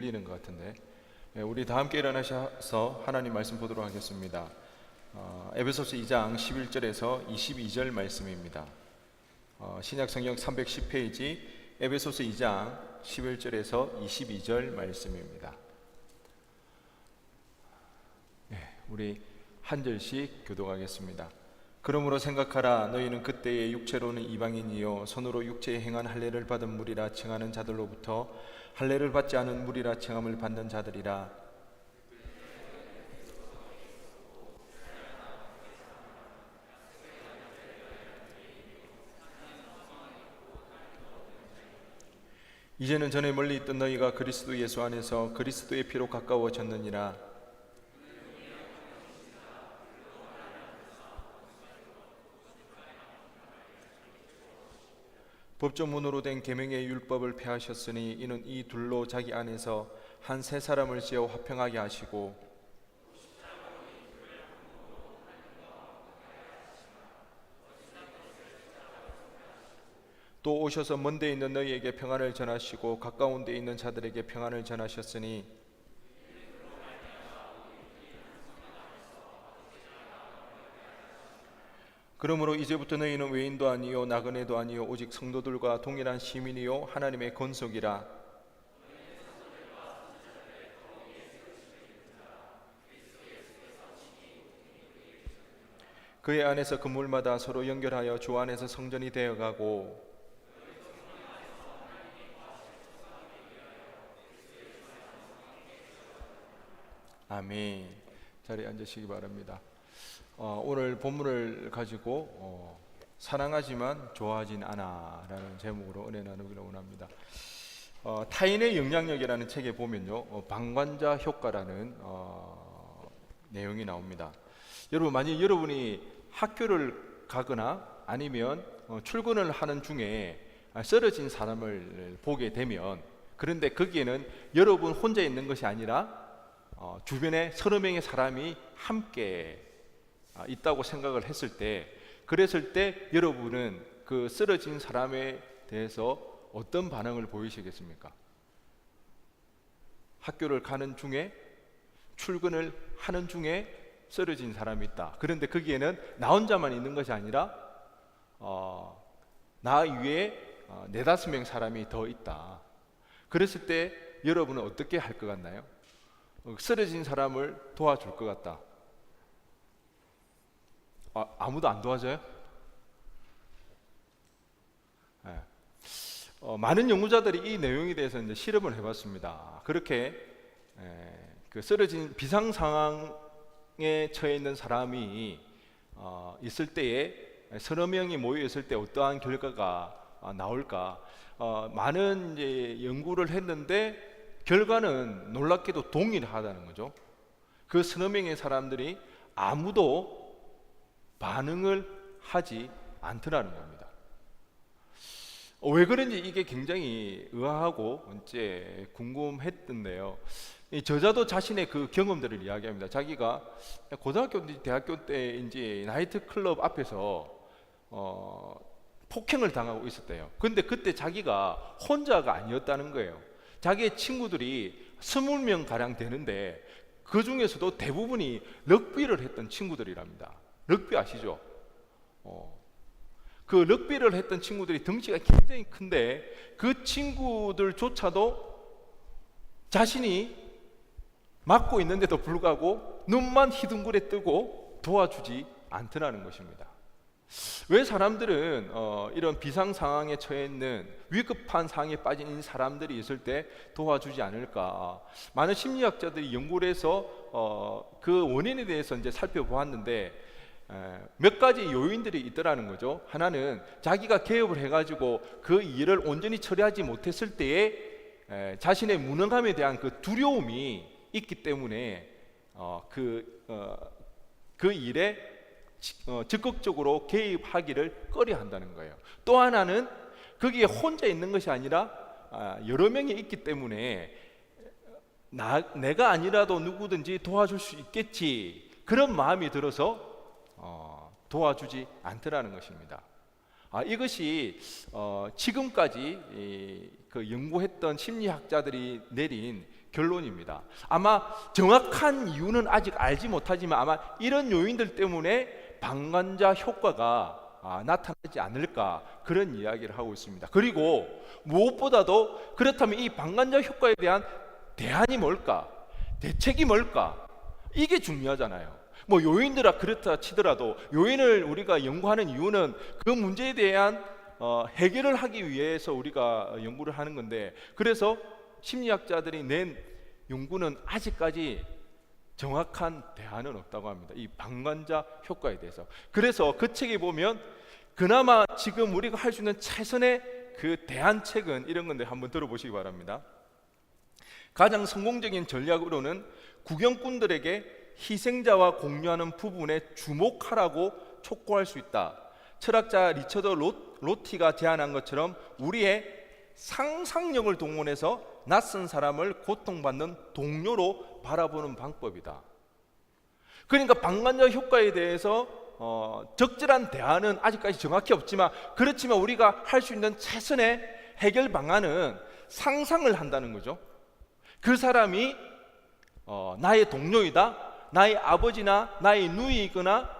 들리는 것 같은데, 우리 다 함께 일어나셔서 하나님 말씀 보도록 하겠습니다. 에베소서 2장 11절에서 22절 말씀입니다. 신약 성경 310페이지 에베소서 2장 11절에서 22절 말씀입니다. 우리 한 절씩 교독하겠습니다. 그러므로 생각하라. 너희는 그때의 육체로는 이방인이요 손으로 육체에 행한 할례를 받은 무리라 칭하는 자들로부터 할례를 받지 않은 무리라 칭함을 받는 자들이라. 이제는 전에 멀리 있던 너희가 그리스도 예수 안에서 그리스도의 피로 가까워졌느니라. 법조문으로 된 계명의 율법을 폐하셨으니 이는 이 둘로 자기 안에서 한 새 사람을 지어 화평하게 하시고 또 오셔서 먼 데 있는 너희에게 평안을 전하시고 가까운 데 있는 자들에게 평안을 전하셨으니 그러므로 이제부터 너희는 외인도 아니요 나그네도 아니요 오직 성도들과 동일한 시민이요 하나님의 권속이라. 그의 안에서 건물마다 서로 연결하여 주 안에서 성전이 되어가고 아멘. 자리에 앉으시기 바랍니다. 오늘 본문을 가지고 사랑하지만 좋아하진 않아 라는 제목으로 은혜 나누기를 원합니다. 타인의 영향력이라는 책에 보면요 방관자 효과라는 내용이 나옵니다. 여러분, 만약 여러분이 학교를 가거나 아니면 출근을 하는 중에 쓰러진 사람을 보게 되면, 그런데 거기에는 여러분 혼자 있는 것이 아니라 주변에 서너 명의 사람이 함께 있다고 생각을 했을 때, 그랬을 때 여러분은 그 쓰러진 사람에 대해서 어떤 반응을 보이시겠습니까? 학교를 가는 중에, 출근을 하는 중에 쓰러진 사람이 있다. 그런데 거기에는 나 혼자만 있는 것이 아니라 나 위에 네다섯 명 사람이 더 있다. 그랬을 때 여러분은 어떻게 할 것 같나요? 쓰러진 사람을 도와줄 것 같다. 아무도 안 도와줘요? 네. 많은 연구자들이 이 내용에 대해서 이제 실험을 해봤습니다. 그렇게 그 쓰러진 비상 상황에 처해 있는 사람이 있을 때에 서너 명이 모여 있을 때 어떠한 결과가 나올까? 많은 이제 연구를 했는데 결과는 놀랍게도 동일하다는 거죠. 그 서너 명의 사람들이 아무도 반응을 하지 않더라는 겁니다. 왜 그런지 이게 굉장히 의아하고 이제 궁금했던데요. 이 저자도 자신의 그 경험들을 이야기합니다. 자기가 고등학교, 대학교 때 이제 나이트 클럽 앞에서 폭행을 당하고 있었대요. 근데 그때 자기가 혼자가 아니었다는 거예요. 자기의 친구들이 20명 가량 되는데 그 중에서도 대부분이 럭비를 했던 친구들이랍니다. 럭비 아시죠? 그 럭비를 했던 친구들이 덩치가 굉장히 큰데 그 친구들조차도 자신이 맞고 있는데도 불구하고 눈만 희둥그레 뜨고 도와주지 않더라는 것입니다. 왜 사람들은 이런 비상 상황에 처해 있는 위급한 상황에 빠진 사람들이 있을 때 도와주지 않을까? 많은 심리학자들이 연구를 해서 그 원인에 대해서 이제 살펴보았는데 몇 가지 요인들이 있더라는 거죠. 하나는 자기가 개업을 해가지고 그 일을 온전히 처리하지 못했을 때에 자신의 무능함에 대한 그 두려움이 있기 때문에 그 일에 적극적으로 개입하기를 꺼려한다는 거예요. 또 하나는 거기에 혼자 있는 것이 아니라 여러 명이 있기 때문에 내가 아니라도 누구든지 도와줄 수 있겠지, 그런 마음이 들어서 도와주지 않더라는 것입니다. 이것이 지금까지 그 연구했던 심리학자들이 내린 결론입니다. 아마 정확한 이유는 아직 알지 못하지만 아마 이런 요인들 때문에 방관자 효과가 나타나지 않을까, 그런 이야기를 하고 있습니다. 그리고 무엇보다도 그렇다면 이 방관자 효과에 대한 대안이 뭘까, 대책이 뭘까, 이게 중요하잖아요. 뭐 요인들아 그렇다 치더라도 요인을 우리가 연구하는 이유는 그 문제에 대한 해결을 하기 위해서 우리가 연구를 하는 건데, 그래서 심리학자들이 낸 연구는 아직까지 정확한 대안은 없다고 합니다. 이 방관자 효과에 대해서. 그래서 그 책에 보면 그나마 지금 우리가 할 수 있는 최선의 그 대안책은 이런 건데 한번 들어보시기 바랍니다. 가장 성공적인 전략으로는 구경꾼들에게 희생자와 공유하는 부분에 주목하라고 촉구할 수 있다. 철학자 리처드 로티가 제안한 것처럼 우리의 상상력을 동원해서 낯선 사람을 고통받는 동료로 바라보는 방법이다. 그러니까 방관자 효과에 대해서 적절한 대안은 아직까지 정확히 없지만, 그렇지만 우리가 할 수 있는 최선의 해결 방안은 상상을 한다는 거죠. 그 사람이 나의 동료이다, 나의 아버지나 나의 누이이거나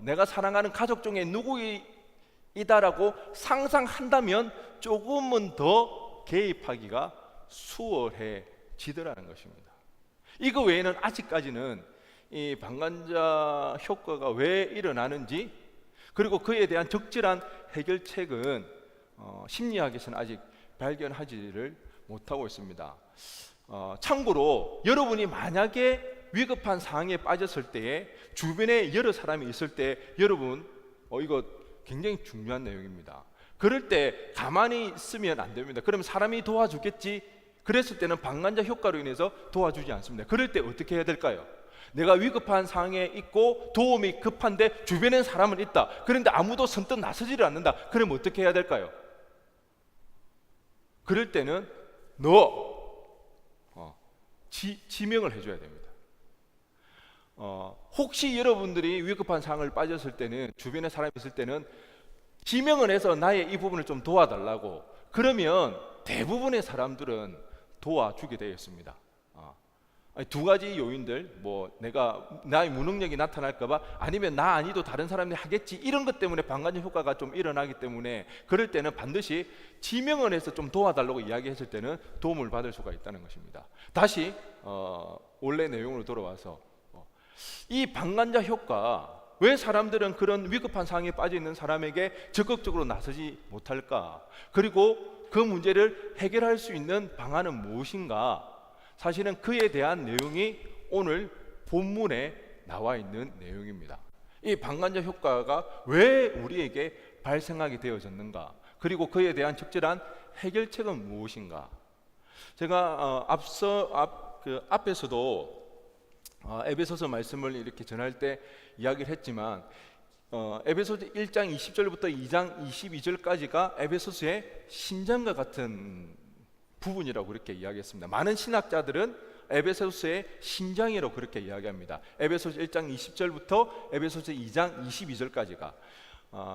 내가 사랑하는 가족 중에 누구이다라고 상상한다면 조금은 더 개입하기가 수월해지더라는 것입니다. 이거 외에는 아직까지는 이 방관자 효과가 왜 일어나는지, 그리고 그에 대한 적절한 해결책은 심리학에서는 아직 발견하지를 못하고 있습니다. 참고로 여러분이 만약에 위급한 상황에 빠졌을 때에 주변에 여러 사람이 있을 때 여러분 이거 굉장히 중요한 내용입니다. 그럴 때 가만히 있으면 안 됩니다. 그러면 사람이 도와주겠지, 그랬을 때는 방관자 효과로 인해서 도와주지 않습니다. 그럴 때 어떻게 해야 될까요? 내가 위급한 상황에 있고 도움이 급한데 주변에 사람은 있다, 그런데 아무도 선뜻 나서지를 않는다. 그럼 어떻게 해야 될까요? 그럴 때는 지명을 해줘야 됩니다. 혹시 여러분들이 위급한 상황을 빠졌을 때는, 주변에 사람이 있을 때는 지명을 해서 나의 이 부분을 좀 도와달라고, 그러면 대부분의 사람들은 도와주게 되어 있습니다. 두 가지 요인들, 뭐 내가 나의 무능력이 나타날까봐, 아니면 나 아니도 다른 사람이 하겠지, 이런 것 때문에 방관자 효과가 좀 일어나기 때문에 그럴 때는 반드시 지명을 해서 좀 도와달라고 이야기했을 때는 도움을 받을 수가 있다는 것입니다. 다시 원래 내용으로 돌아와서 이 방관자 효과, 왜 사람들은 그런 위급한 상황에 빠져 있는 사람에게 적극적으로 나서지 못할까? 그리고 그 문제를 해결할 수 있는 방안은 무엇인가? 사실은 그에 대한 내용이 오늘 본문에 나와 있는 내용입니다. 이 방관자 효과가 왜 우리에게 발생하게 되어졌는가? 그리고 그에 대한 적절한 해결책은 무엇인가? 제가 앞에서도 에베소서 말씀을 이렇게 전할 때 이야기를 했지만, 에베소서 1장 20절부터 2장 22절까지가 에베소서의 신장과 같은 부분이라고 그렇게 이야기했습니다. 많은 신학자들은 에베소서의 신장이라고 그렇게 이야기합니다. 에베소서 1장 20절부터 에베소서 2장 22절까지가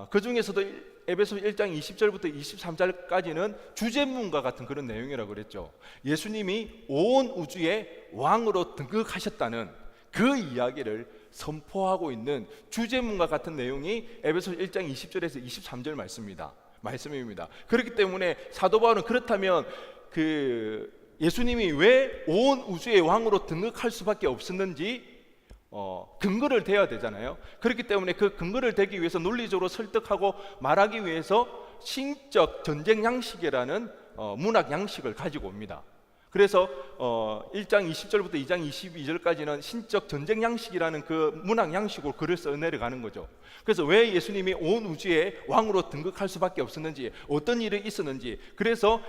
그 중에서도 에베소서 1장 20절부터 23절까지는 주제문과 같은 그런 내용이라고 그랬죠. 예수님이 온 우주의 왕으로 등극하셨다는 그 이야기를 선포하고 있는 주제문과 같은 내용이 에베소서 1장 20절에서 23절 말씀입니다. 그렇기 때문에 사도 바울은 그렇다면 예수님이 왜 온 우주의 왕으로 등극할 수밖에 없었는지 근거를 대야 되잖아요. 그렇기 때문에 그 근거를 대기 위해서 논리적으로 설득하고 말하기 위해서 신적 전쟁 양식이라는 문학 양식을 가지고 옵니다. 그래서 1장 20절부터 2장 22절까지는 신적 전쟁 양식이라는 그 문학 양식으로 글을 써내려가는 거죠. 그래서 왜 예수님이 온 우주의 왕으로 등극할 수밖에 없었는지, 어떤 일이 있었는지, 그래서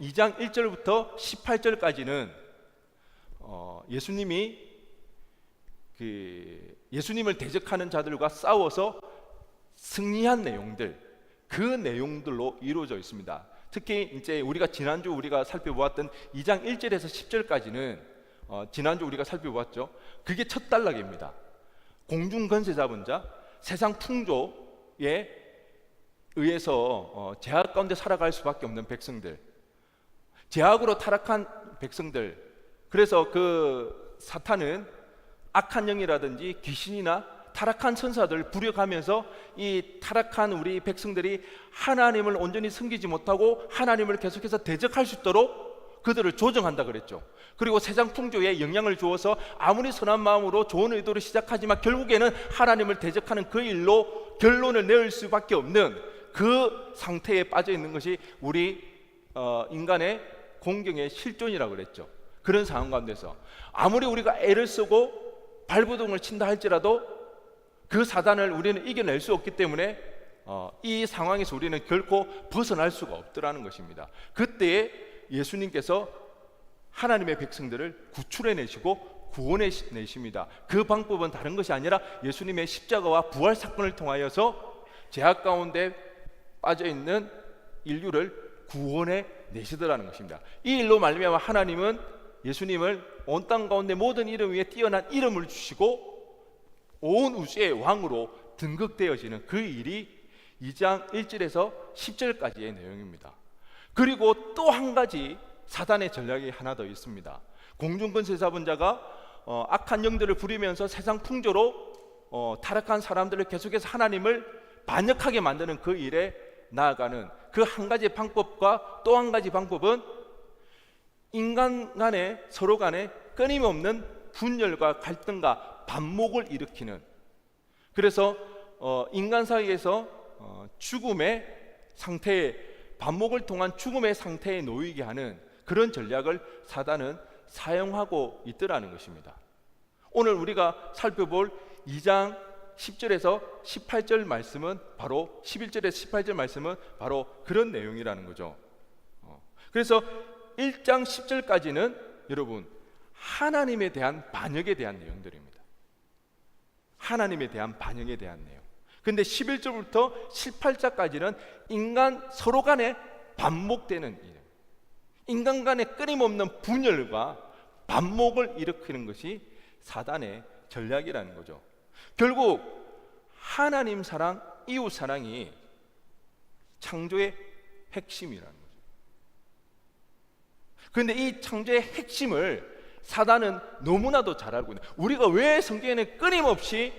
2장 1절부터 18절까지는 예수님을 대적하는 자들과 싸워서 승리한 내용들, 그 내용들로 이루어져 있습니다. 특히 이제 지난주 우리가 살펴보았던 2장 1절에서 10절까지는 지난주 우리가 살펴보았죠. 그게 첫 단락입니다. 공중 권세 잡은 자, 세상 풍조에 의해서 제약 가운데 살아갈 수밖에 없는 백성들, 제약으로 타락한 백성들, 그래서 그 사탄은 악한 영이라든지 귀신이나 타락한 천사들 부려가면서 이 타락한 우리 백성들이 하나님을 온전히 섬기지 못하고 하나님을 계속해서 대적할 수 있도록 그들을 조정한다 그랬죠. 그리고 세상 풍조에 영향을 주어서 아무리 선한 마음으로 좋은 의도로 시작하지만 결국에는 하나님을 대적하는 그 일로 결론을 내릴 수밖에 없는 그 상태에 빠져 있는 것이 우리 인간의 공경의 실존이라고 그랬죠. 그런 상황 가운데서 아무리 우리가 애를 쓰고 발버둥을 친다 할지라도 그 사단을 우리는 이겨낼 수 없기 때문에 이 상황에서 우리는 결코 벗어날 수가 없더라는 것입니다. 그때에 예수님께서 하나님의 백성들을 구출해내시고 구원해내십니다. 그 방법은 다른 것이 아니라 예수님의 십자가와 부활 사건을 통하여서 죄악 가운데 빠져있는 인류를 구원해내시더라는 것입니다. 이 일로 말미암아 하나님은 예수님을 온 땅 가운데 모든 이름 위에 뛰어난 이름을 주시고 온 우주의 왕으로 등극되어지는 그 일이 2장 1절에서 10절까지의 내용입니다. 그리고 또 한 가지 사단의 전략이 하나 더 있습니다. 공중권세 잡은 자가 악한 영들을 부리면서 세상 풍조로 타락한 사람들을 계속해서 하나님을 반역하게 만드는 그 일에 나아가는 그 한 가지 방법과 또 한 가지 방법은 인간 간에 서로 간에 끊임없는 분열과 갈등과 반목을 일으키는, 그래서 인간 사이에서 죽음의 상태에, 반목을 통한 죽음의 상태에 놓이게 하는 그런 전략을 사단은 사용하고 있더라는 것입니다. 오늘 우리가 살펴볼 2장 10절에서 18절 말씀은 바로 11절에서 18절 말씀은 바로 그런 내용이라는 거죠. 그래서 1장 10절까지는 여러분 하나님에 대한 반역에 대한 내용들입니다. 하나님에 대한 반역에 대한 내용. 근데 11절부터 18절까지는 인간 서로 간에 반목되는 일, 인간 간의 끊임없는 분열과 반목을 일으키는 것이 사단의 전략이라는 거죠. 결국 하나님 사랑, 이웃 사랑이 창조의 핵심이라는 거죠. 그런데 이 창조의 핵심을 사단은 너무나도 잘 알고 있는, 우리가 왜 성경에는 끊임없이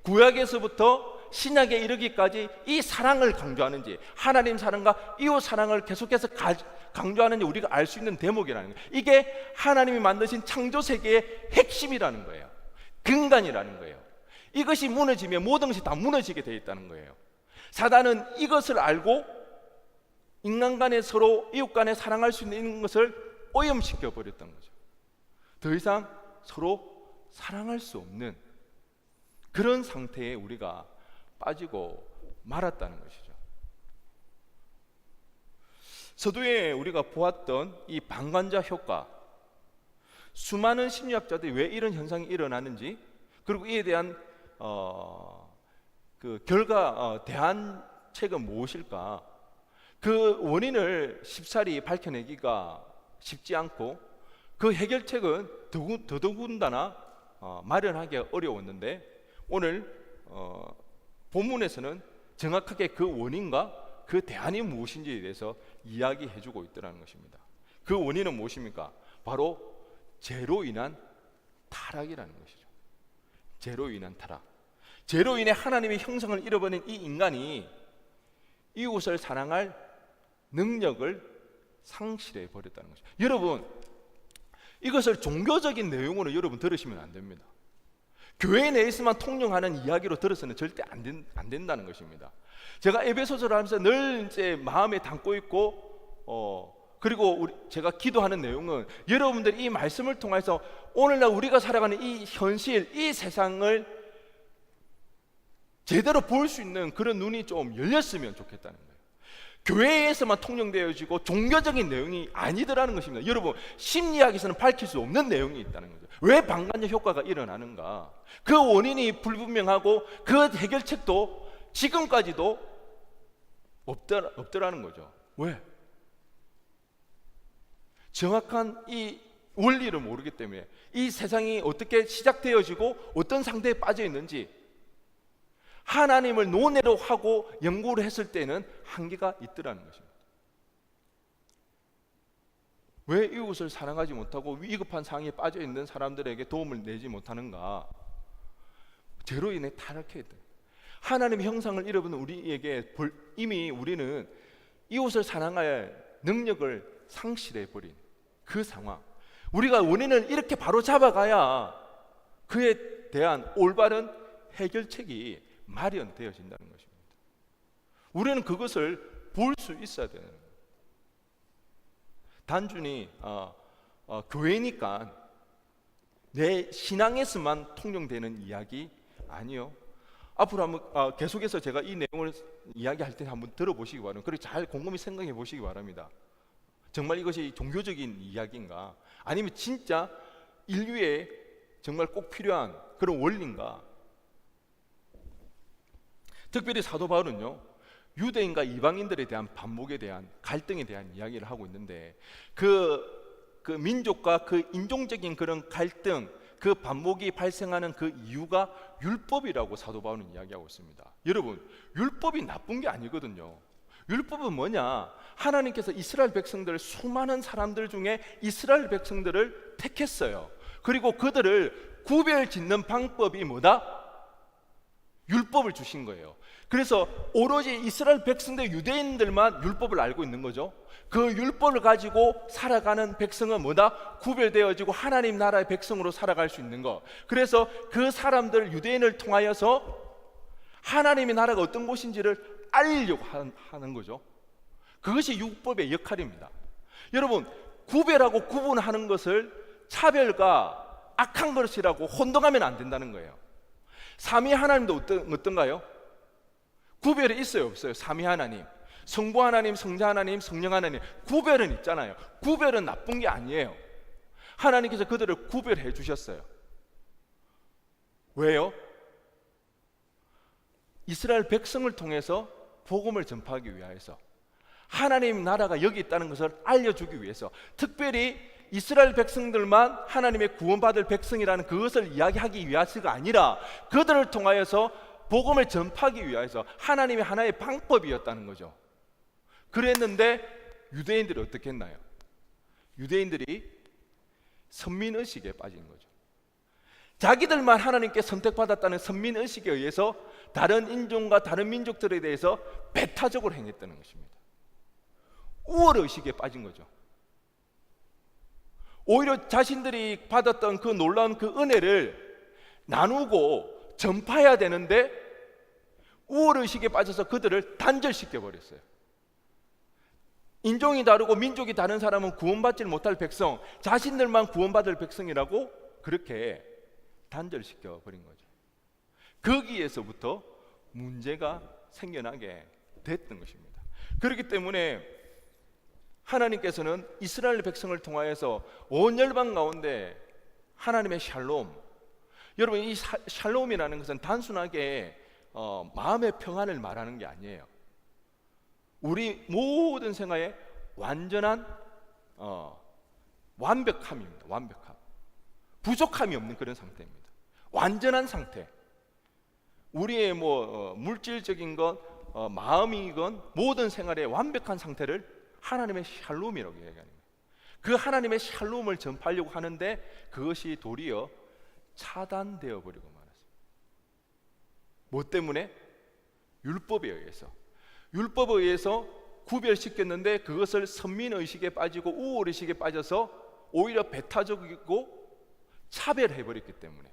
구약에서부터 신약에 이르기까지 이 사랑을 강조하는지, 하나님 사랑과 이웃 사랑을 계속해서 강조하는지 우리가 알 수 있는 대목이라는 거예요. 이게 하나님이 만드신 창조 세계의 핵심이라는 거예요. 근간이라는 거예요. 이것이 무너지면 모든 것이 다 무너지게 되어 있다는 거예요. 사단은 이것을 알고 인간 간에 서로 이웃 간에 사랑할 수 있는 것을 오염시켜 버렸던 거죠. 더 이상 서로 사랑할 수 없는 그런 상태에 우리가 빠지고 말았다는 것이죠. 서두에 우리가 보았던 이 방관자 효과, 수많은 심리학자들이 왜 이런 현상이 일어나는지, 그리고 이에 대한 그 결과 대안책은 무엇일까, 그 원인을 쉽사리 밝혀내기가 쉽지 않고 그 해결책은 더더군다나 마련하기 어려웠는데, 오늘 본문에서는 정확하게 그 원인과 그 대안이 무엇인지에 대해서 이야기해주고 있더라는 것입니다. 그 원인은 무엇입니까? 바로 죄로 인한 타락이라는 것이죠. 죄로 인한 타락. 죄로 인해 하나님의 형상을 잃어버린 이 인간이 이웃을 사랑할 능력을 상실해 버렸다는 것이죠. 여러분, 이것을 종교적인 내용으로 여러분 들으시면 안 됩니다. 교회 내에서만 통용하는 이야기로 들어서는 절대 안 된다는 것입니다. 제가 에베소서를 하면서 늘 이제 마음에 담고 있고 그리고 제가 기도하는 내용은 여러분들이 이 말씀을 통해서 오늘날 우리가 살아가는 이 현실, 이 세상을 제대로 볼 수 있는 그런 눈이 좀 열렸으면 좋겠다는 거예요. 교회에서만 통용되어지고 종교적인 내용이 아니더라는 것입니다. 여러분, 심리학에서는 밝힐 수 없는 내용이 있다는 거죠. 왜 방관자 효과가 일어나는가? 그 원인이 불분명하고 그 해결책도 지금까지도 없더라는 거죠. 왜? 정확한 이 원리를 모르기 때문에, 이 세상이 어떻게 시작되어지고 어떤 상태에 빠져 있는지 하나님을 논외로 하고 연구를 했을 때는 한계가 있더라는 것입니다. 왜 이웃을 사랑하지 못하고 위급한 상황에 빠져 있는 사람들에게 도움을 내지 못하는가? 죄로 인해 타락했다. 하나님의 형상을 잃어버린 우리에게 이미 우리는 이웃을 사랑할 능력을 상실해 버린 그 상황, 우리가 원인을 이렇게 바로 잡아가야 그에 대한 올바른 해결책이 마련되어진다는 것입니다. 우리는 그것을 볼 수 있어야 되는 거예요. 단순히 교회니까 내 신앙에서만 통용되는 이야기 아니요. 앞으로 한번 계속해서 제가 이 내용을 이야기할 때 한번 들어보시기 바랍니다. 그리고 잘 곰곰이 생각해 보시기 바랍니다. 정말 이것이 종교적인 이야기인가? 아니면 진짜 인류에 정말 꼭 필요한 그런 원리인가? 특별히 사도 바울은요, 유대인과 이방인들에 대한 반목에 대한 갈등에 대한 이야기를 하고 있는데 그 민족과 그 인종적인 그런 갈등, 그 반목이 발생하는 그 이유가 율법이라고 사도 바울은 이야기하고 있습니다. 여러분, 율법이 나쁜 게 아니거든요. 율법은 뭐냐? 하나님께서 이스라엘 백성들, 수많은 사람들 중에 이스라엘 백성들을 택했어요. 그리고 그들을 구별 짓는 방법이 뭐다? 율법을 주신 거예요. 그래서 오로지 이스라엘 백성들, 유대인들만 율법을 알고 있는 거죠. 그 율법을 가지고 살아가는 백성은 뭐다? 구별되어지고 하나님 나라의 백성으로 살아갈 수 있는 것. 그래서 그 사람들, 유대인을 통하여서 하나님의 나라가 어떤 곳인지를 알려고 하는 거죠. 그것이 율법의 역할입니다. 여러분, 구별하고 구분하는 것을 차별과 악한 것이라고 혼동하면 안 된다는 거예요. 삼위 하나님도 어떤가요? 구별이 있어요, 없어요? 삼위 하나님, 성부 하나님, 성자 하나님, 성령 하나님, 구별은 있잖아요. 구별은 나쁜 게 아니에요. 하나님께서 그들을 구별해 주셨어요. 왜요? 이스라엘 백성을 통해서 복음을 전파하기 위하여서, 하나님 나라가 여기 있다는 것을 알려주기 위해서, 특별히 이스라엘 백성들만 하나님의 구원받을 백성이라는 그것을 이야기하기 위해서가 아니라 그들을 통하여서 복음을 전파하기 위해서 하나님의 하나의 방법이었다는 거죠. 그랬는데 유대인들이 어떻게 했나요? 유대인들이 선민의식에 빠진 거죠. 자기들만 하나님께 선택받았다는 선민의식에 의해서 다른 인종과 다른 민족들에 대해서 배타적으로 행했다는 것입니다. 우월의식에 빠진 거죠. 오히려 자신들이 받았던 그 놀라운 그 은혜를 나누고 전파해야 되는데 우월의식에 빠져서 그들을 단절시켜 버렸어요. 인종이 다르고 민족이 다른 사람은 구원받지 못할 백성, 자신들만 구원받을 백성이라고 그렇게 단절시켜 버린 거죠. 거기에서부터 문제가 생겨나게 됐던 것입니다. 그렇기 때문에 하나님께서는 이스라엘 백성을 통하여서 온 열방 가운데 하나님의 샬롬, 여러분 이 샬롬이라는 것은 단순하게 마음의 평안을 말하는 게 아니에요. 우리 모든 생활에 완전한 완벽함입니다. 완벽함, 부족함이 없는 그런 상태입니다. 완전한 상태. 우리의 물질적인 것, 마음이건 모든 생활의 완벽한 상태를 하나님의 샬롬이라고 얘기하는 거예요. 그 하나님의 샬롬을 전파하려고 하는데 그것이 도리어 차단되어 버리고 말았습니다. 뭐 때문에? 율법에 의해서. 율법에 의해서 구별시켰는데 그것을 선민의식에 빠지고 우월의식에 빠져서 오히려 배타적이고 차별해버렸기 때문에.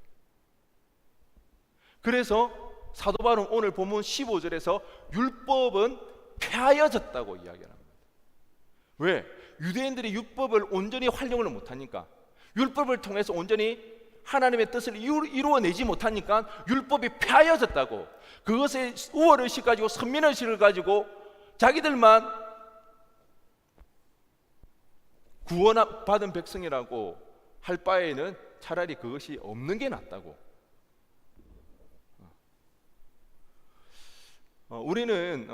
그래서 사도 바울은 오늘 본문 15절에서 율법은 폐하여졌다고 이야기합니다. 왜? 유대인들이 율법을 온전히 활용을 못하니까, 율법을 통해서 온전히 하나님의 뜻을 이루어내지 못하니까 율법이 폐하여졌다고. 그것의 우월의식 가지고 선민의식을 가지고 자기들만 구원받은 백성이라고 할 바에는 차라리 그것이 없는 게 낫다고. 우리는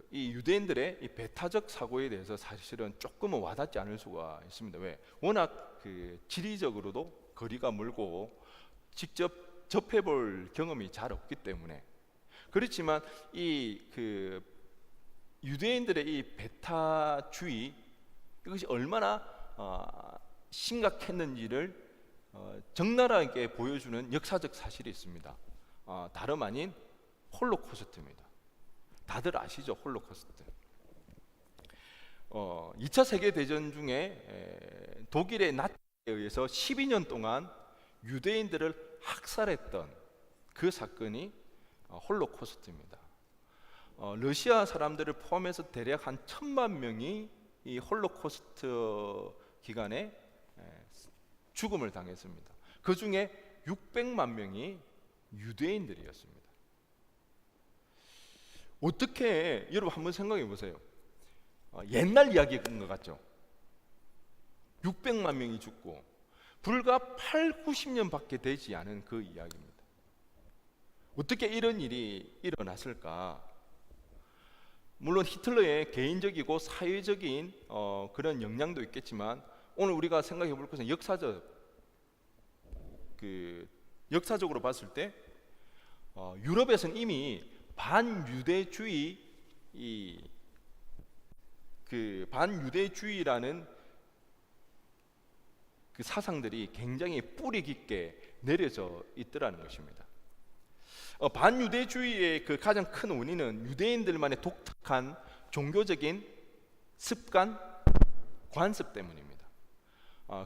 이 유대인들의 이 배타적 사고에 대해서 사실은 조금은 와닿지 않을 수가 있습니다. 왜? 워낙 지리적으로도 거리가 멀고 직접 접해볼 경험이 잘 없기 때문에. 그렇지만 이 유대인들의 이 배타주의, 이것이 얼마나 심각했는지를 적나라하게 보여주는 역사적 사실이 있습니다. 다름 아닌 홀로코스트입니다. 다들 아시죠? 홀로코스트. 2차 세계대전 중에 독일의 나치에 의해서 12년 동안 유대인들을 학살했던 그 사건이 홀로코스트입니다. 러시아 사람들을 포함해서 대략 한 1,000만 명이 이 홀로코스트 기간에 죽음을 당했습니다. 그 중에 600만 명이 유대인들이었습니다. 어떻게, 여러분 한번 생각해 보세요. 옛날 이야기인 것 같죠? 600만 명이 죽고 불과 8, 90년밖에 되지 않은 그 이야기입니다. 어떻게 이런 일이 일어났을까? 물론 히틀러의 개인적이고 사회적인 그런 영향도 있겠지만, 오늘 우리가 생각해 볼 것은 역사적으로 봤을 때 유럽에서는 이미 반유대주의라는 그 사상들이 굉장히 뿌리 깊게 내려져 있더라는 것입니다. 반유대주의의 그 가장 큰 원인은 유대인들만의 독특한 종교적인 습관, 관습 때문입니다.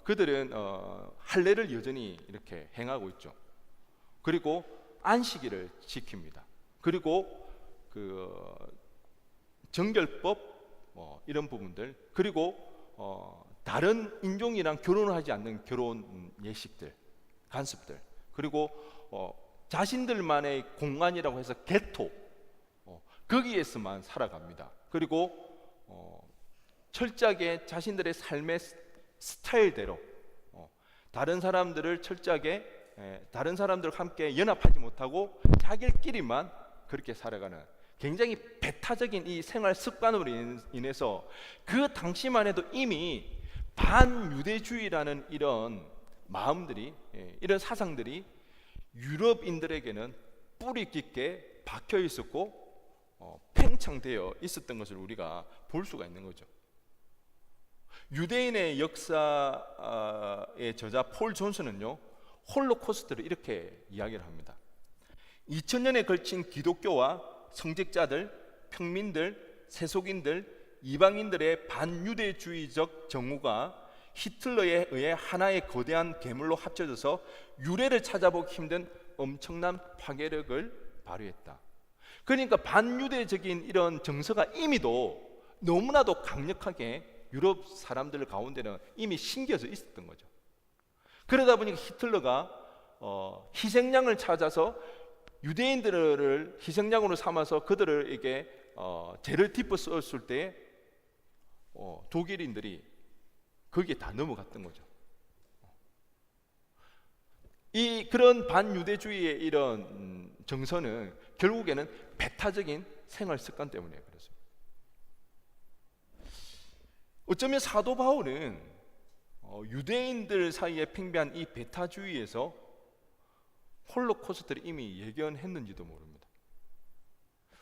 그들은 할례를 여전히 이렇게 행하고 있죠. 그리고 안식일을 지킵니다. 그리고 그 정결법 이런 부분들, 그리고 다른 인종이랑 결혼을 하지 않는 결혼 예식들, 관습들, 그리고 자신들만의 공간이라고 해서 게토, 거기에서만 살아갑니다. 그리고 철저하게 자신들의 삶의 스타일대로 다른 사람들을 철저하게 다른 사람들과 함께 연합하지 못하고 자기들끼리만 그렇게 살아가는 굉장히 배타적인 이 생활 습관으로 인해서 그 당시만 해도 이미 반유대주의라는 이런 마음들이, 이런 사상들이 유럽인들에게는 뿌리 깊게 박혀 있었고 팽창되어 있었던 것을 우리가 볼 수가 있는 거죠. 유대인의 역사의 저자 폴 존슨은요, 홀로코스트를 이렇게 이야기를 합니다. 2000년에 걸친 기독교와 성직자들, 평민들, 세속인들, 이방인들의 반유대주의적 정우가 히틀러에 의해 하나의 거대한 괴물로 합쳐져서 유래를 찾아보기 힘든 엄청난 파괴력을 발휘했다. 그러니까 반유대적인 이런 정서가 이미도 너무나도 강력하게 유럽 사람들 가운데는 이미 심겨져 있었던 거죠. 그러다 보니까 히틀러가 희생양을 찾아서 유대인들을 희생양으로 삼아서 그들에게 죄를 뒷어 썼을 때 독일인들이 거기에 다 넘어갔던 거죠. 이 그런 반유대주의의 이런 정서는 결국에는 배타적인 생활 습관 때문에 그렇습니다. 어쩌면 사도 바울은 유대인들 사이에 팽배한 이 배타주의에서 홀로코스트를 이미 예견했는지도 모릅니다.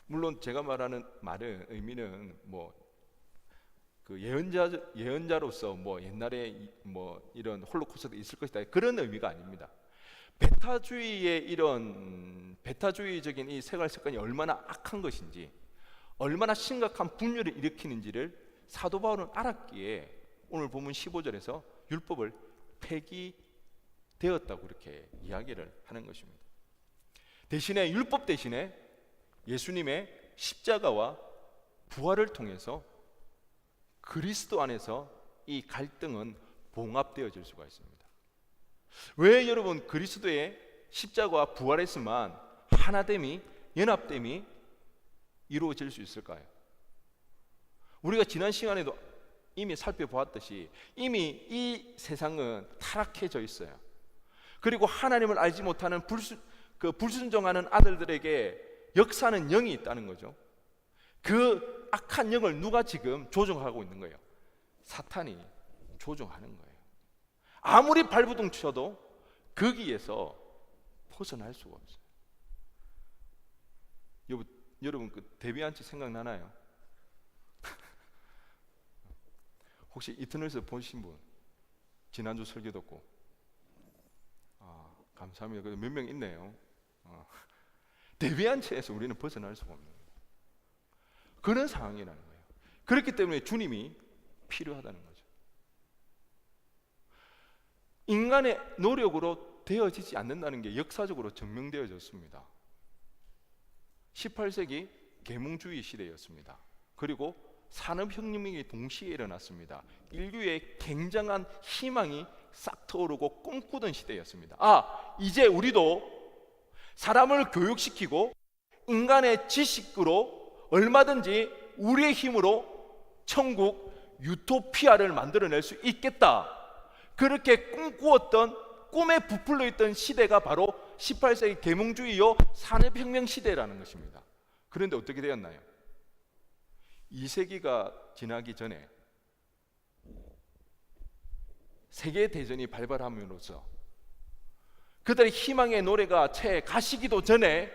물론 제가 말하는 말은 의미는 그 예언자로서 옛날에 이런 홀로코스트가 있을 것이다 그런 의미가 아닙니다. 배타주의적인 이 생활 습관이 얼마나 악한 것인지, 얼마나 심각한 분열을 일으키는지를 사도 바울은 알았기에 오늘 본문 15절에서 율법을 폐기되었다고 이렇게 이야기를 하는 것입니다. 대신에 율법 대신에 예수님의 십자가와 부활을 통해서 그리스도 안에서 이 갈등은 봉합되어질 수가 있습니다. 왜 여러분 그리스도의 십자가와 부활에서만 하나됨이, 연합됨이 이루어질 수 있을까요? 우리가 지난 시간에도 이미 살펴보았듯이 이미 이 세상은 타락해져 있어요. 그리고 하나님을 알지 못하는 불순종하는 아들들에게 역사는 영이 있다는 거죠. 그 악한 영을 누가 지금 조종하고 있는 거예요? 사탄이 조종하는 거예요. 아무리 발부둥 쳐도 거기에서 벗어날 수가 없어요. 여러분 그 데비안치 생각나나요? 혹시 이터널스 보신 분? 지난주 설교 듣고 감사합니다. 그래도 몇 명 있네요. 데뷔한 채에서 우리는 벗어날 수가 없는 거예요. 그런 상황이라는 거예요. 그렇기 때문에 주님이 필요하다는 거죠. 인간의 노력으로 되어지지 않는다는 게 역사적으로 증명되어졌습니다. 18세기 계몽주의 시대였습니다. 그리고 산업혁명이 동시에 일어났습니다. 인류의 굉장한 희망이 싹 트오르고 꿈꾸던 시대였습니다. 이제 우리도 사람을 교육시키고 인간의 지식으로 얼마든지 우리의 힘으로 천국 유토피아를 만들어낼 수 있겠다. 그렇게 꿈꾸었던 꿈에 부풀려 있던 시대가 바로 18세기 계몽주의요 산업혁명 시대라는 것입니다. 그런데 어떻게 되었나요? 2세기가 지나기 전에 세계대전이 발발함으로써 그들의 희망의 노래가 채 가시기도 전에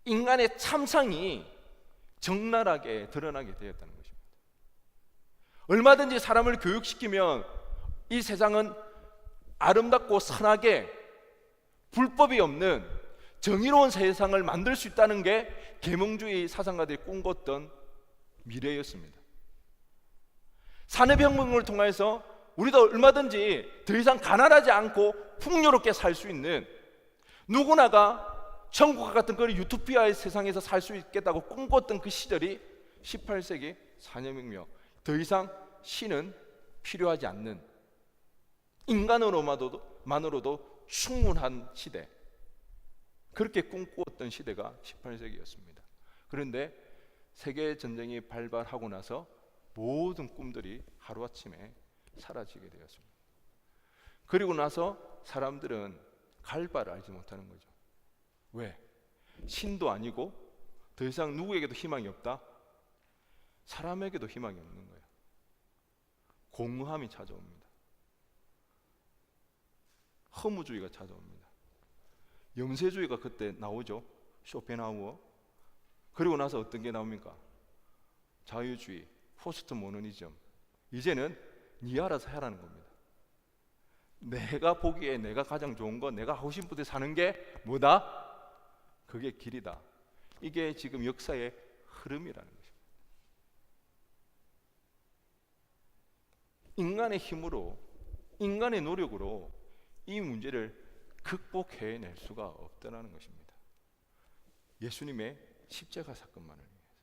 인간의 참상이 적나라하게 드러나게 되었다는 것입니다. 얼마든지 사람을 교육시키면 이 세상은 아름답고 선하게 불법이 없는 정의로운 세상을 만들 수 있다는 게 계몽주의 사상가들이 꿈꿨던 미래였습니다. 산업혁명을 통해서 우리도 얼마든지 더 이상 가난하지 않고 풍요롭게 살 수 있는, 누구나가 천국과 같은 그런 유토피아의 세상에서 살 수 있겠다고 꿈꿨던 그 시절이 18세기 산업혁명, 더 이상 신은 필요하지 않는, 인간으로만으로도 충분한 시대, 그렇게 꿈꾸었던 시대가 18세기였습니다. 그런데 세계전쟁이 발발하고 나서 모든 꿈들이 하루아침에 사라지게 되었습니다. 그리고 나서 사람들은 갈 바를 알지 못하는 거죠. 왜? 신도 아니고 더 이상 누구에게도 희망이 없다? 사람에게도 희망이 없는 거예요. 공허함이 찾아옵니다. 허무주의가 찾아옵니다. 염세주의가 그때 나오죠. 쇼펜하우어. 그리고 나서 어떤 게 나옵니까? 자유주의, 포스트 모더니즘. 이제는 네 알아서 하라는 겁니다. 내가 보기에 내가 가장 좋은 거, 내가 하고 싶은 대로 사는 게 뭐다? 그게 길이다. 이게 지금 역사의 흐름이라는 것입니다. 인간의 힘으로, 인간의 노력으로 이 문제를 극복해낼 수가 없다는 것입니다. 예수님의 십자가 사건만을 위해서.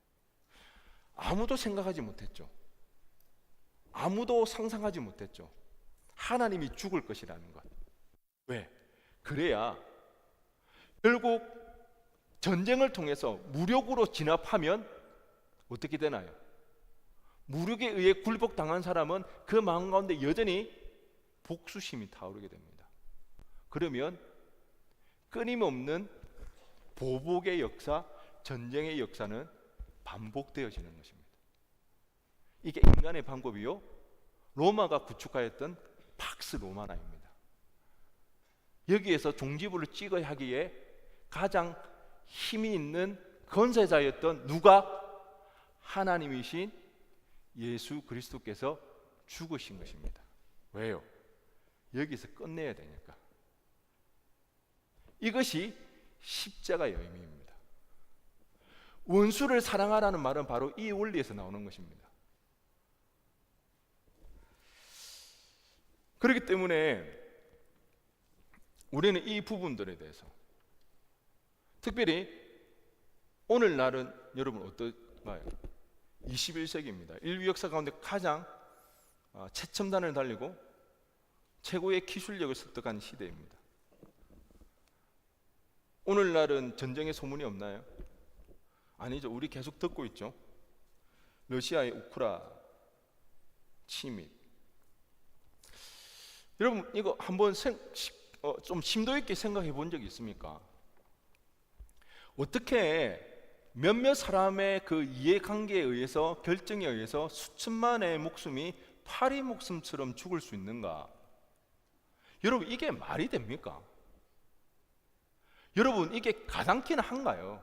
아무도 생각하지 못했죠. 아무도 상상하지 못했죠. 하나님이 죽을 것이라는 것. 왜? 그래야 결국 전쟁을 통해서 무력으로 진압하면 어떻게 되나요? 무력에 의해 굴복당한 사람은 그 마음 가운데 여전히 복수심이 타오르게 됩니다. 그러면 끊임없는 보복의 역사, 전쟁의 역사는 반복되어지는 것입니다. 이게 인간의 방법이요, 로마가 구축하였던 팍스 로마나입니다. 여기에서 종지부를 찍어야 하기에 가장 힘이 있는 건세자였던 누가? 하나님이신 예수 그리스도께서 죽으신 것입니다. 왜요? 여기서 끝내야 되니까. 이것이 십자가의 의미입니다. 원수를 사랑하라는 말은 바로 이 원리에서 나오는 것입니다. 그렇기 때문에 우리는 이 부분들에 대해서, 특별히 오늘날은 여러분 어떤가요? 21세기입니다. 인류 역사 가운데 가장 최첨단을 달리고 최고의 기술력을 습득한 시대입니다. 오늘날은 전쟁의 소문이 없나요? 아니죠. 우리 계속 듣고 있죠. 러시아의 우크라 침입. 여러분 이거 한번 좀 심도 있게 생각해 본 적이 있습니까? 어떻게 몇몇 사람의 그 이해관계에 의해서, 결정에 의해서 수천만의 목숨이 파리 목숨처럼 죽을 수 있는가? 여러분 이게 말이 됩니까? 여러분 이게 가당키는 한가요?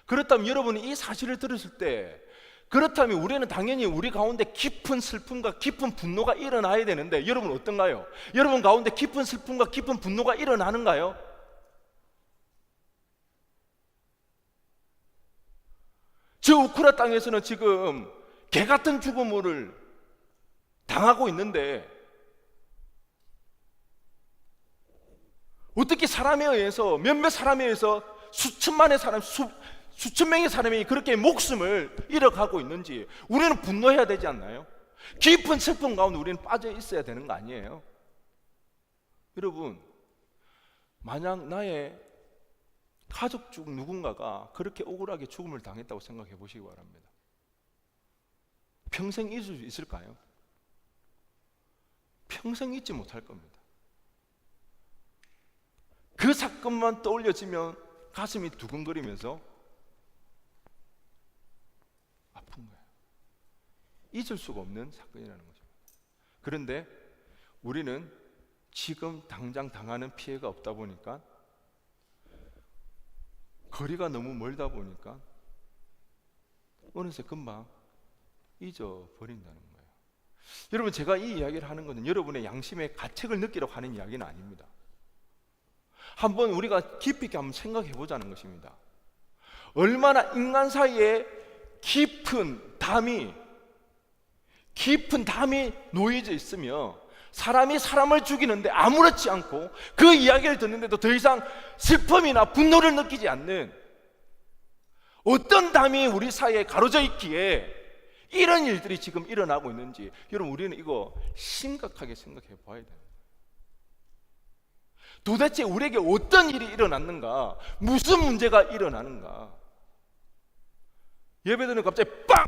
그렇다면 여러분이 이 사실을 들었을 때, 그렇다면 우리는 당연히 우리 가운데 깊은 슬픔과 깊은 분노가 일어나야 되는데, 여러분 어떤가요? 여러분 가운데 깊은 슬픔과 깊은 분노가 일어나는가요? 저 우크라 땅에서는 지금 개 같은 죽음을 당하고 있는데, 어떻게 사람에 의해서, 몇몇 사람에 의해서 수천만의 사람, 수천 명의 사람이 그렇게 목숨을 잃어가고 있는지 우리는 분노해야 되지 않나요? 깊은 슬픔 가운데 우리는 빠져 있어야 되는 거 아니에요? 여러분, 만약 나의 가족 중 누군가가 그렇게 억울하게 죽음을 당했다고 생각해 보시기 바랍니다. 평생 잊을 수 있을까요? 평생 잊지 못할 겁니다. 그 사건만 떠올려지면 가슴이 두근거리면서 아픈 거예요. 잊을 수가 없는 사건이라는 거죠. 그런데 우리는 지금 당장 당하는 피해가 없다 보니까, 거리가 너무 멀다 보니까 어느새 금방 잊어버린다는 거예요. 여러분, 제가 이 이야기를 하는 것은 여러분의 양심의 가책을 느끼려고 하는 이야기는 아닙니다. 한번 우리가 깊이 있게 한번 생각해 보자는 것입니다. 얼마나 인간 사이에 깊은 담이 놓여져 있으며 사람이 사람을 죽이는데 아무렇지 않고 그 이야기를 듣는데도 더 이상 슬픔이나 분노를 느끼지 않는 어떤 담이 우리 사이에 가로져 있기에 이런 일들이 지금 일어나고 있는지, 여러분 우리는 이거 심각하게 생각해 봐야 돼요. 도대체 우리에게 어떤 일이 일어났는가? 무슨 문제가 일어나는가? 예배드리는 갑자기 빵!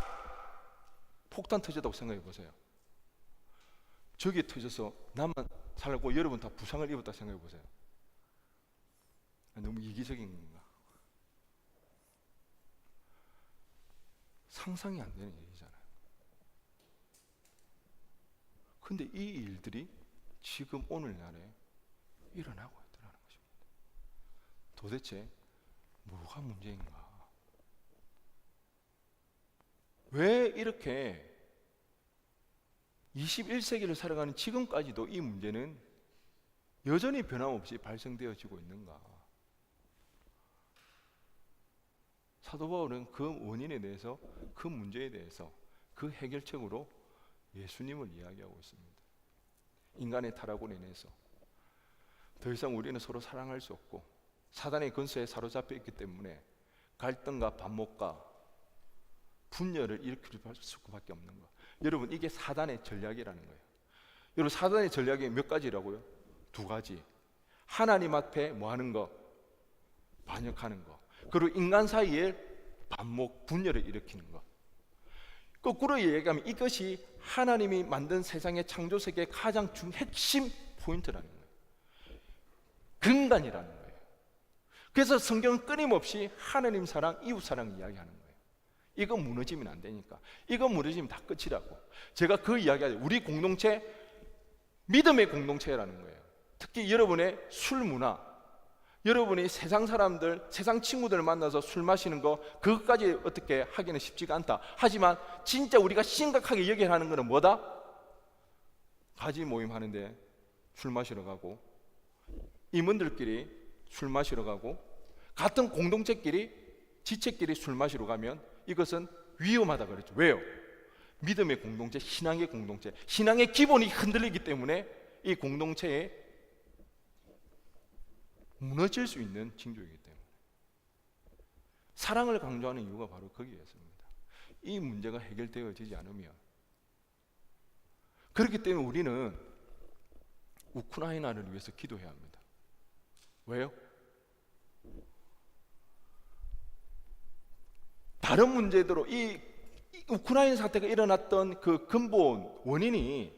폭탄 터졌다고 생각해 보세요. 저기 터져서 나만 살고 여러분 다 부상을 입었다 생각해 보세요. 너무 이기적인 건가? 상상이 안 되는 얘기잖아요. 근데 이 일들이 지금 오늘날에 일어나고 있다는 것입니다. 도대체 뭐가 문제인가? 왜 이렇게 21세기를 살아가는 지금까지도 이 문제는 여전히 변함없이 발생되어지고 있는가? 사도 바울은 그 원인에 대해서, 그 문제에 대해서 그 해결책으로 예수님을 이야기하고 있습니다. 인간의 타락으로 인해서 더 이상 우리는 서로 사랑할 수 없고 사단의 권세에 사로잡혀 있기 때문에 갈등과 반목과 분열을 일으킬 수밖에 없는 것. 여러분, 이게 사단의 전략이라는 거예요. 여러분, 사단의 전략이 몇 가지라고요? 두 가지. 하나님 앞에 뭐 하는 거? 반역하는 거. 그리고 인간 사이에 반목, 분열을 일으키는 것. 거꾸로 얘기하면 이것이 하나님이 만든 세상의 창조 세계의 가장 핵심 포인트라는 거예요. 근간이라는 거예요. 그래서 성경은 끊임없이 하나님 사랑, 이웃 사랑 이야기하는 거예요. 이거 무너지면 안 되니까. 이거 무너지면 다 끝이라고. 제가 그 이야기하죠. 우리 공동체, 믿음의 공동체라는 거예요. 특히 여러분의 술 문화, 여러분이 세상 사람들, 세상 친구들 만나서 술 마시는 거, 그것까지 어떻게 하기는 쉽지가 않다. 하지만 진짜 우리가 심각하게 여겨야 하는 거는 뭐다? 가지 모임 하는데 술 마시러 가고, 임원들끼리 술 마시러 가고, 같은 공동체끼리, 지체끼리 술 마시러 가면 이것은 위험하다 그랬죠. 왜요? 믿음의 공동체, 신앙의 공동체, 신앙의 기본이 흔들리기 때문에 이 공동체에 무너질 수 있는 징조이기 때문에 사랑을 강조하는 이유가 바로 거기에 있습니다. 이 문제가 해결되어지지 않으면, 그렇기 때문에 우리는 우크라이나를 위해서 기도해야 합니다. 왜요? 다른 문제대로 이 우크라이나 사태가 일어났던 그 근본 원인이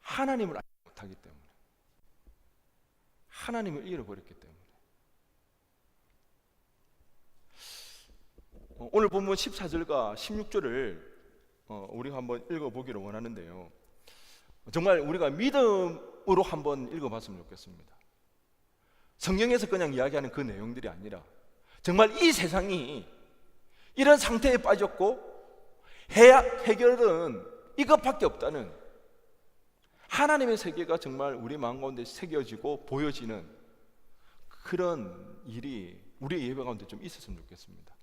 하나님을 알지 못하기 때문에, 하나님을 잃어버렸기 때문에. 오늘 본문 14절과 16절을 우리가 한번 읽어보기를 원하는데요, 정말 우리가 믿음으로 한번 읽어봤으면 좋겠습니다. 성경에서 그냥 이야기하는 그 내용들이 아니라 정말 이 세상이 이런 상태에 빠졌고 해결은 이것밖에 없다는, 하나님의 세계가 정말 우리 마음 가운데 새겨지고 보여지는 그런 일이 우리의 예배 가운데 좀 있었으면 좋겠습니다.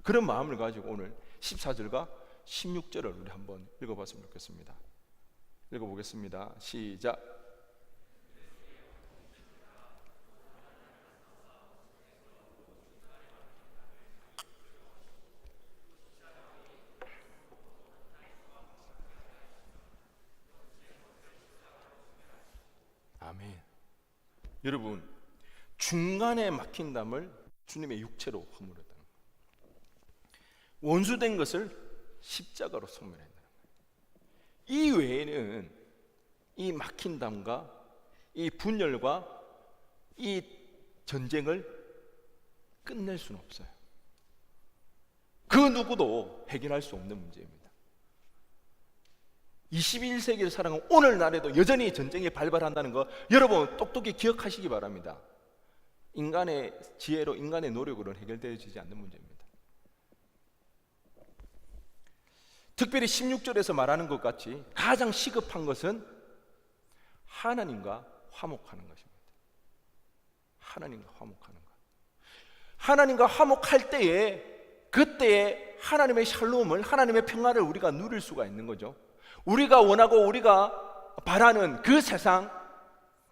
그런 마음을 가지고 오늘 14절과 16절을 우리 한번 읽어봤으면 좋겠습니다. 읽어보겠습니다. 시작. 아멘. 여러분, 중간에 막힌 담을 주님의 육체로 허물었다는 거예요. 원수된 것을 십자가로 소멸했다는 거예요. 이 외에는 이 막힌 담과 이 분열과 이 전쟁을 끝낼 수는 없어요. 그 누구도 해결할 수 없는 문제입니다. 21세기를 살아가는 오늘날에도 여전히 전쟁이 발발한다는 거 여러분 똑똑히 기억하시기 바랍니다. 인간의 지혜로, 인간의 노력으로는 해결되어지지 않는 문제입니다. 특별히 16절에서 말하는 것 같이 가장 시급한 것은 하나님과 화목하는 것입니다. 하나님과 화목하는 것. 하나님과 화목할 때에, 그때에 하나님의 샬롬을, 하나님의 평화를 우리가 누릴 수가 있는 거죠. 우리가 원하고 우리가 바라는 그 세상,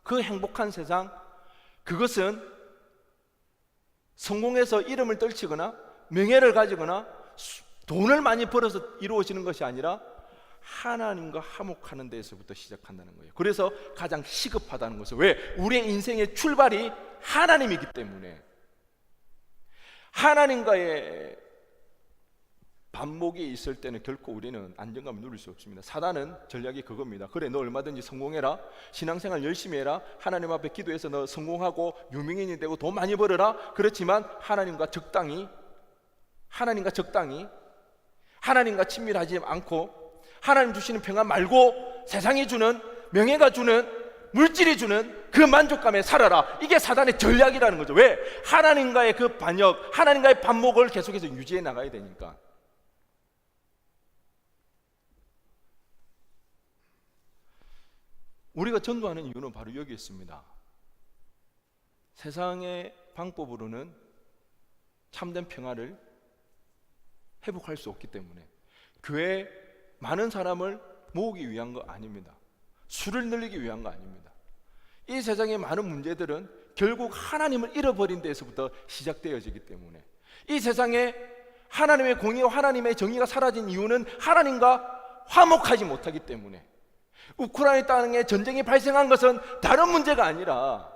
그 행복한 세상, 그것은 성공해서 이름을 떨치거나 명예를 가지거나 돈을 많이 벌어서 이루어지는 것이 아니라 하나님과 화목하는 데에서부터 시작한다는 거예요. 그래서 가장 시급하다는 것은, 왜? 우리의 인생의 출발이 하나님이기 때문에. 하나님과의 반목이 있을 때는 결코 우리는 안정감을 누릴 수 없습니다. 사단은 전략이 그겁니다. 그래, 너 얼마든지 성공해라, 신앙생활 열심히 해라, 하나님 앞에 기도해서 너 성공하고 유명인이 되고 돈 많이 벌어라. 그렇지만 하나님과 적당히 하나님과 친밀하지 않고 하나님 주시는 평안 말고 세상이 주는, 명예가 주는, 물질이 주는 그 만족감에 살아라. 이게 사단의 전략이라는 거죠. 왜? 하나님과의 그 반역, 하나님과의 반목을 계속해서 유지해 나가야 되니까. 우리가 전도하는 이유는 바로 여기 있습니다. 세상의 방법으로는 참된 평화를 회복할 수 없기 때문에 교회에 많은 사람을 모으기 위한 거 아닙니다. 수를 늘리기 위한 거 아닙니다. 이 세상의 많은 문제들은 결국 하나님을 잃어버린 데에서부터 시작되어지기 때문에, 이 세상에 하나님의 공의와 하나님의 정의가 사라진 이유는 하나님과 화목하지 못하기 때문에, 우크라이나 땅에 전쟁이 발생한 것은 다른 문제가 아니라,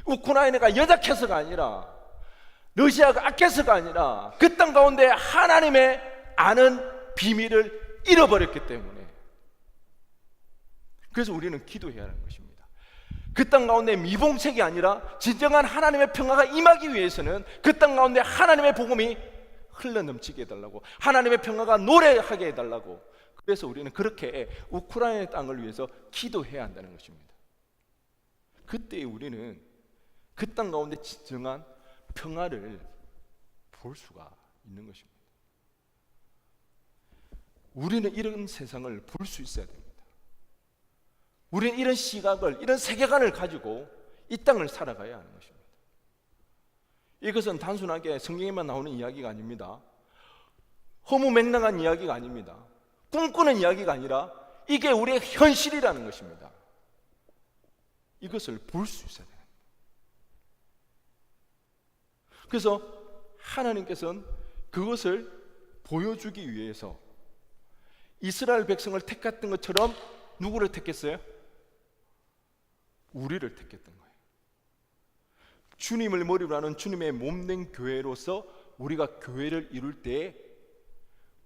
우크라이나가 연약해서가 아니라, 러시아가 악해서가 아니라, 그 땅 가운데 하나님의 아는 비밀을 잃어버렸기 때문에. 그래서 우리는 기도해야 하는 것입니다. 그 땅 가운데 미봉책이 아니라 진정한 하나님의 평화가 임하기 위해서는 그 땅 가운데 하나님의 복음이 흘러넘치게 해달라고, 하나님의 평화가 노래하게 해달라고. 그래서 우리는 그렇게 우크라이나 땅을 위해서 기도해야 한다는 것입니다. 그때 우리는 그 땅 가운데 진정한 평화를 볼 수가 있는 것입니다. 우리는 이런 세상을 볼 수 있어야 됩니다. 우리는 이런 시각을, 이런 세계관을 가지고 이 땅을 살아가야 하는 것입니다. 이것은 단순하게 성경에만 나오는 이야기가 아닙니다. 허무맹랑한 이야기가 아닙니다. 꿈꾸는 이야기가 아니라 이게 우리의 현실이라는 것입니다. 이것을 볼 수 있어야 됩니다. 그래서 하나님께서는 그것을 보여주기 위해서 이스라엘 백성을 택했던 것처럼 누구를 택했어요? 우리를 택했던 거예요. 주님을 머리로 하는 주님의 몸된 교회로서 우리가 교회를 이룰 때에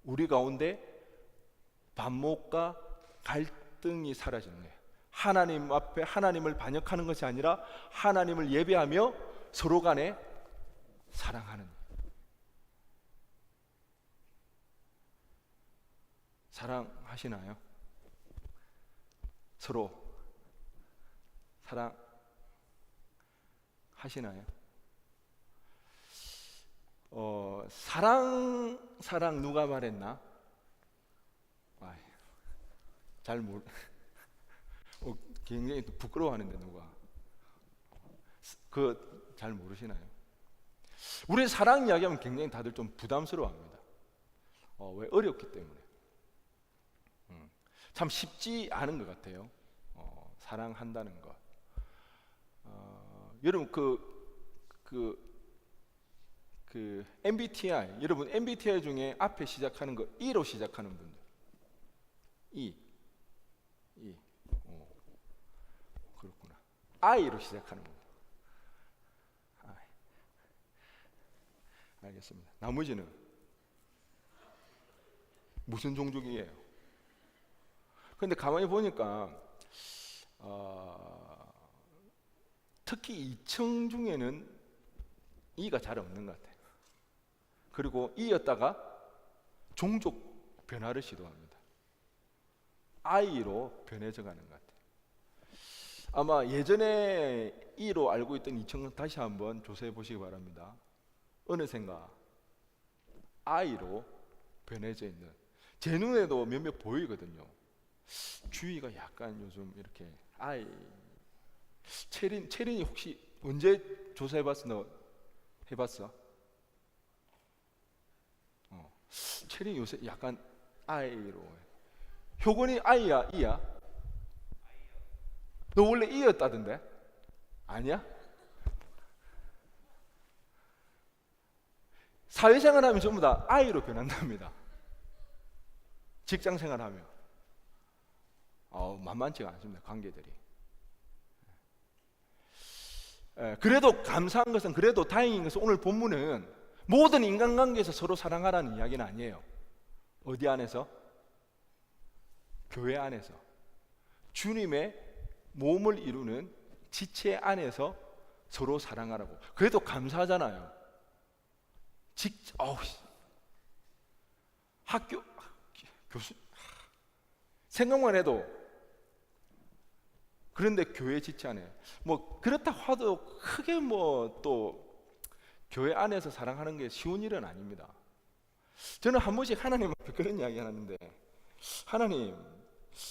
우리 가운데 반목과 갈등이 사라지는 거예요. 하나님 앞에 하나님을 반역하는 것이 아니라 하나님을 예배하며 서로 간에 사랑하는, 사랑하시나요? 서로 사랑하시나요? 사랑 누가 말했나? 아, 잘 모르. 굉장히 또 부끄러워하는데 누가? 잘 모르시나요? 우리 사랑 이야기하면 굉장히 다들 좀 부담스러워합니다. 왜? 어렵기 때문에. 참 쉽지 않은 것 같아요. 사랑한다는 것. 여러분 그 MBTI, 여러분 MBTI 중에 앞에 시작하는 거 E로 시작하는 분들, E, 그렇구나. I로 시작하는 분들. 알겠습니다. 나머지는 무슨 종족이에요? 근데 가만히 보니까 특히 이층 중에는 E가 잘 없는 것 같아요. 그리고 E였다가 종족 변화를 시도합니다. I로 변해져 가는 것 같아요. 아마 예전에 E로 알고 있던 이층은 다시 한번 조사해 보시기 바랍니다. 어느샌가 I로 변해져 있는, 제 눈에도 몇몇 보이거든요. 주위가 약간 요즘 이렇게 I. 채린이 혹시 언제 조사해봤어? 너 해봤어? 채린이 요새 약간 I로. 효건이 I야, E야? 너 원래 E였다던데? 아니야? 사회생활하면 전부 다 I로 변한답니다. 직장생활하면 만만치가 않습니다. 관계들이. 그래도 감사한 것은, 그래도 다행인 것은, 오늘 본문은 모든 인간관계에서 서로 사랑하라는 이야기는 아니에요. 어디 안에서? 교회 안에서, 주님의 몸을 이루는 지체 안에서 서로 사랑하라고. 그래도 감사하잖아요. 학교 교수 생각만 해도. 그런데 교회 지체 안에 뭐 그렇다 하도 크게 뭐 또 교회 안에서 사랑하는 게 쉬운 일은 아닙니다. 저는 한 번씩 하나님 앞에 그런 이야기 하는데, 하나님,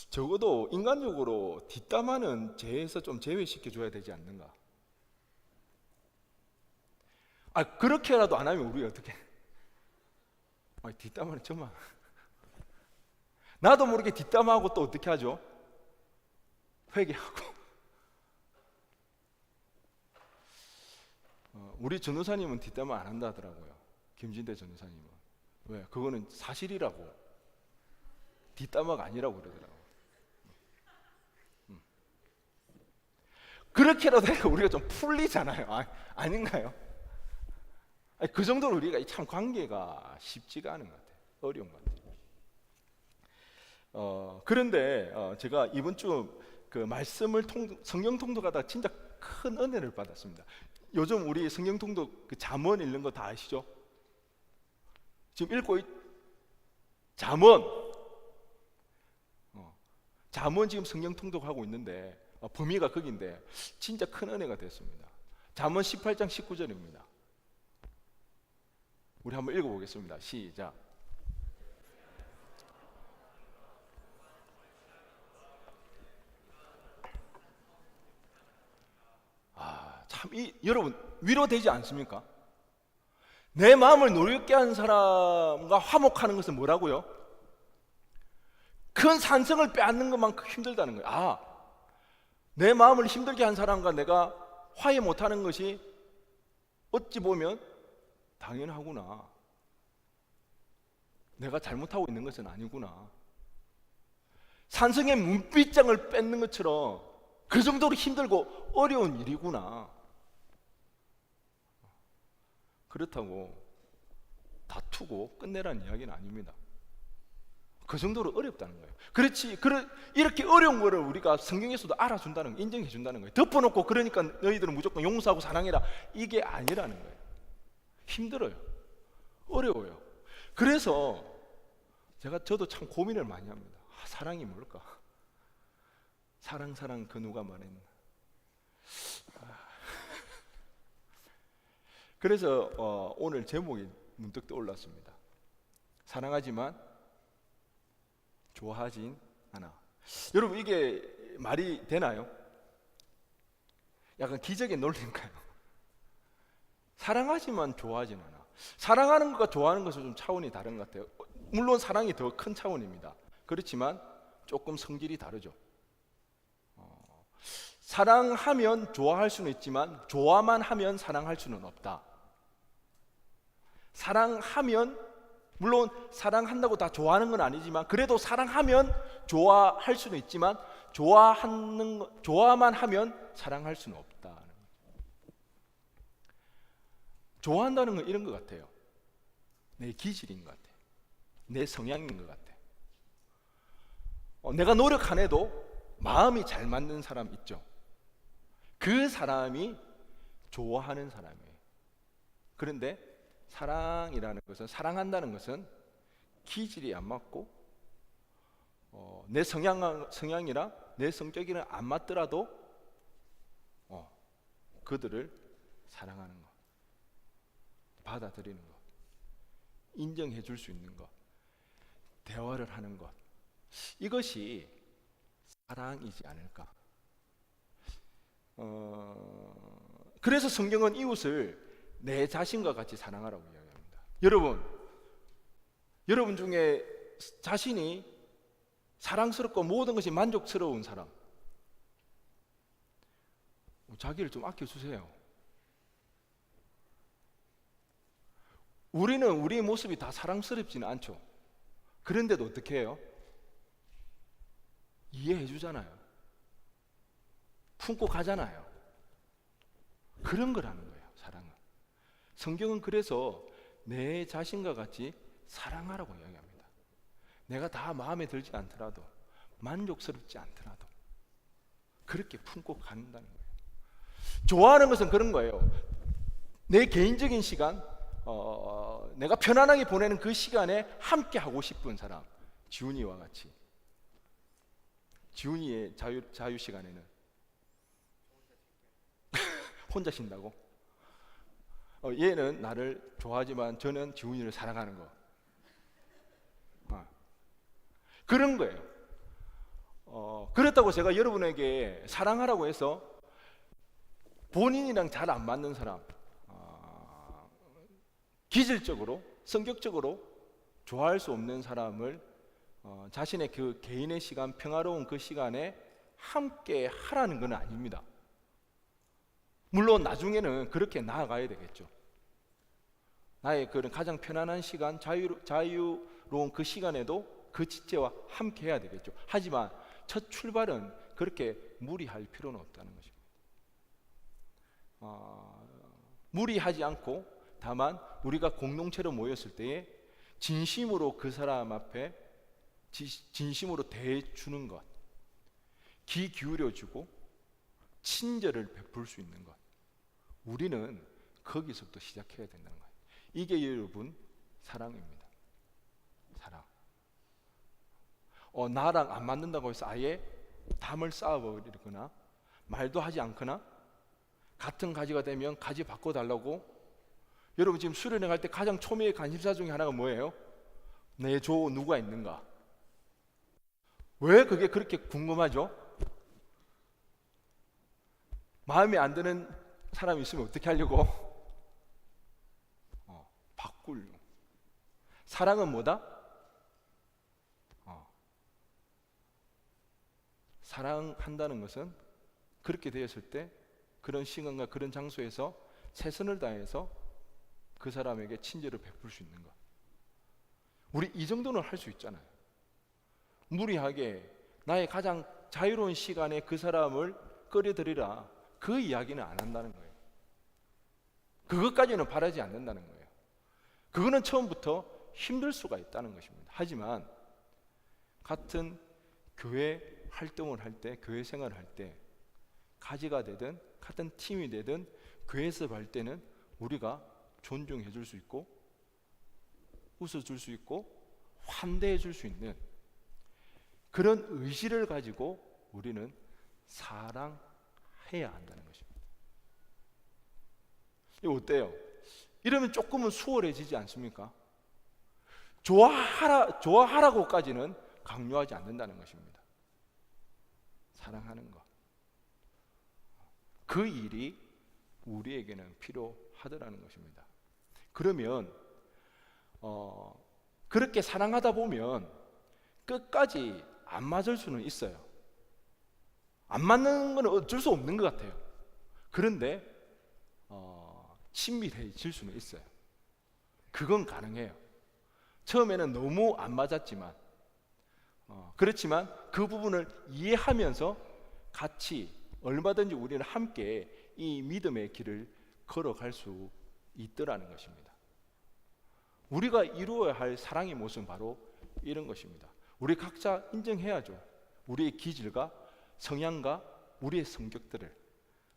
적어도 인간적으로 뒷담화는 죄에서 좀 제외시켜 줘야 되지 않는가? 그렇게라도 안 하면 우리 어떻게? 뒷담화는 정말. 나도 모르게 뒷담화하고 또 어떻게 하죠? 회개하고. 우리 전도사님은 뒷담화 안 한다 하더라고요. 김진대 전도사님은. 왜? 그거는 사실이라고, 뒷담화가 아니라고 그러더라고요. 그렇게라도 해서 우리가 좀 풀리잖아요. 아닌가요? 그 정도로 우리가 참 관계가 쉽지가 않은 것 같아요. 어려운 것 같아요. 그런데 제가 이번 주 그 말씀을 성경 통독하다가 진짜 큰 은혜를 받았습니다. 요즘 우리 성경 통독 그 잠언 읽는 거 다 아시죠? 지금 읽고 잠언 지금 성경 통독하고 있는데 범위가 거기인데 진짜 큰 은혜가 됐습니다. 잠언 18장 19절입니다. 우리 한번 읽어보겠습니다. 시작. 참 여러분 위로되지 않습니까? 내 마음을 노엽게 한 사람과 화목하는 것은 뭐라고요? 큰 산성을 빼앗는 것만큼 힘들다는 거예요. 내 마음을 힘들게 한 사람과 내가 화해 못하는 것이 어찌 보면 당연하구나. 내가 잘못하고 있는 것은 아니구나. 산성의 문빗장을 뺏는 것처럼 그 정도로 힘들고 어려운 일이구나. 그렇다고 다투고 끝내라는 이야기는 아닙니다. 그 정도로 어렵다는 거예요. 이렇게 어려운 거를 우리가 성경에서도 알아준다는 거, 인정해 준다는 거예요. 덮어놓고 그러니까 너희들은 무조건 용서하고 사랑해라, 이게 아니라는 거예요. 힘들어요. 어려워요. 그래서 저도 참 고민을 많이 합니다. 사랑이 뭘까? 사랑 그 누가 말했나? 그래서 오늘 제목이 문득 떠올랐습니다. 사랑하지만 좋아하진 않아. 여러분, 이게 말이 되나요? 약간 기적의 논리인가요? 사랑하지만 좋아하진 않아. 사랑하는 것과 좋아하는 것은 좀 차원이 다른 것 같아요. 물론 사랑이 더 큰 차원입니다. 그렇지만 조금 성질이 다르죠. 사랑하면 좋아할 수는 있지만 좋아만 하면 사랑할 수는 없다. 사랑하면, 물론 사랑한다고 다 좋아하는 건 아니지만 그래도 사랑하면 좋아할 수는 있지만 좋아만 하면 사랑할 수는 없다. 좋아한다는 건 이런 것 같아요. 내 기질인 것 같아요. 내 성향인 것 같아요. 내가 노력 안 해도 마음이 잘 맞는 사람 있죠. 그 사람이 좋아하는 사람이에요. 그런데 사랑이라는 것은, 사랑한다는 것은 기질이 안 맞고 내 성향이나 내 성격이랑 안 맞더라도 그들을 사랑하는 것, 받아들이는 것, 인정해 줄 수 있는 것, 대화를 하는 것, 이것이 사랑이지 않을까. 그래서 성경은 이웃을 내 자신과 같이 사랑하라고 이야기합니다. 여러분 중에 자신이 사랑스럽고 모든 것이 만족스러운 사람, 자기를 좀 아껴주세요. 우리는 우리의 모습이 다 사랑스럽지는 않죠. 그런데도 어떻게 해요? 이해해 주잖아요. 품고 가잖아요. 그런 거라는 거예요, 사랑은. 성경은 그래서 내 자신과 같이 사랑하라고 이야기합니다. 내가 다 마음에 들지 않더라도, 만족스럽지 않더라도 그렇게 품고 간다는 거예요. 좋아하는 것은 그런 거예요. 내 개인적인 시간, 내가 편안하게 보내는 그 시간에 함께 하고 싶은 사람, 지훈이와 같이. 지훈이의 자유 시간에는 혼자 쉰다고? 얘는 나를 좋아하지만 저는 지훈이를 사랑하는 거. 그런 거예요. 그렇다고 제가 여러분에게 사랑하라고 해서 본인이랑 잘 안 맞는 사람, 기질적으로, 성격적으로 좋아할 수 없는 사람을 자신의 그 개인의 시간, 평화로운 그 시간에 함께 하라는 건 아닙니다. 물론 나중에는 그렇게 나아가야 되겠죠. 나의 그런 가장 편안한 시간, 자유로운 그 시간에도 그 지체와 함께 해야 되겠죠. 하지만 첫 출발은 그렇게 무리할 필요는 없다는 것입니다. 무리하지 않고 다만 우리가 공동체로 모였을 때에 진심으로 그 사람 앞에 진심으로 대해주는 것, 귀 기울여주고 친절을 베풀 수 있는 것, 우리는 거기서부터 시작해야 된다는 거예요. 이게 여러분 사랑입니다. 사랑. 나랑 안 맞는다고 해서 아예 담을 쌓아버리거나 말도 하지 않거나 같은 가지가 되면 가지 바꿔달라고. 여러분 지금 수련회 갈 때 가장 초미의 관심사 중에 하나가 뭐예요? 내 조 누가 있는가? 왜 그게 그렇게 궁금하죠? 마음에 안 드는 사람이 있으면 어떻게 하려고? 바꾸려고. 사랑은 뭐다? 사랑한다는 것은 그렇게 되었을 때 그런 시간과 그런 장소에서 최선을 다해서 그 사람에게 친절을 베풀 수 있는 것. 우리 이 정도는 할 수 있잖아요. 무리하게 나의 가장 자유로운 시간에 그 사람을 끌어들이라, 그 이야기는 안 한다는 거예요. 그것까지는 바라지 않는다는 거예요. 그거는 처음부터 힘들 수가 있다는 것입니다. 하지만 같은 교회 활동을 할 때, 교회 생활을 할 때, 가지가 되든 같은 팀이 되든 교회에서 할 때는 우리가 존중해 줄 수 있고 웃어 줄 수 있고 환대해 줄 수 있는 그런 의지를 가지고 우리는 사랑해야 한다는 것입니다. 이거 어때요? 이러면 조금은 수월해지지 않습니까? 좋아하라고까지는 강요하지 않는다는 것입니다. 사랑하는 것. 그 일이 우리에게는 필요하더라는 것입니다. 그러면 그렇게 사랑하다 보면 끝까지 안 맞을 수는 있어요. 안 맞는 건 어쩔 수 없는 것 같아요. 그런데 친밀해질 수는 있어요. 그건 가능해요. 처음에는 너무 안 맞았지만 그렇지만 그 부분을 이해하면서 같이 얼마든지 우리는 함께 이 믿음의 길을 걸어갈 수 있더라는 것입니다. 우리가 이루어야 할 사랑의 모습은 바로 이런 것입니다. 우리 각자 인정해야죠. 우리의 기질과 성향과 우리의 성격들을.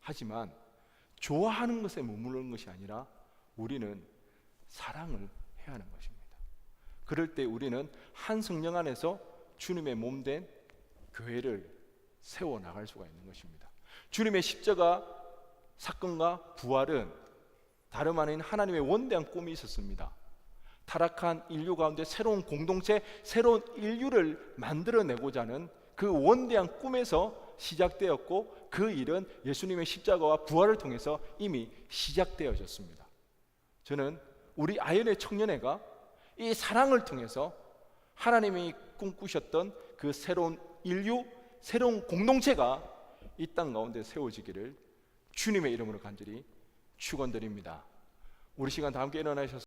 하지만 좋아하는 것에 머무르는 것이 아니라 우리는 사랑을 해야 하는 것입니다. 그럴 때 우리는 한 성령 안에서 주님의 몸된 교회를 세워나갈 수가 있는 것입니다. 주님의 십자가 사건과 부활은 다름 아닌 하나님의 원대한 꿈이 있었습니다. 타락한 인류 가운데 새로운 공동체, 새로운 인류를 만들어내고자 하는 그 원대한 꿈에서 시작되었고, 그 일은 예수님의 십자가와 부활을 통해서 이미 시작되어졌습니다. 저는 우리 아연의 청년회가 이 사랑을 통해서 하나님이 꿈꾸셨던 그 새로운 인류, 새로운 공동체가 이 땅 가운데 세워지기를 주님의 이름으로 간절히 축원드립니다. 우리 시간 다 함께 일어나셔서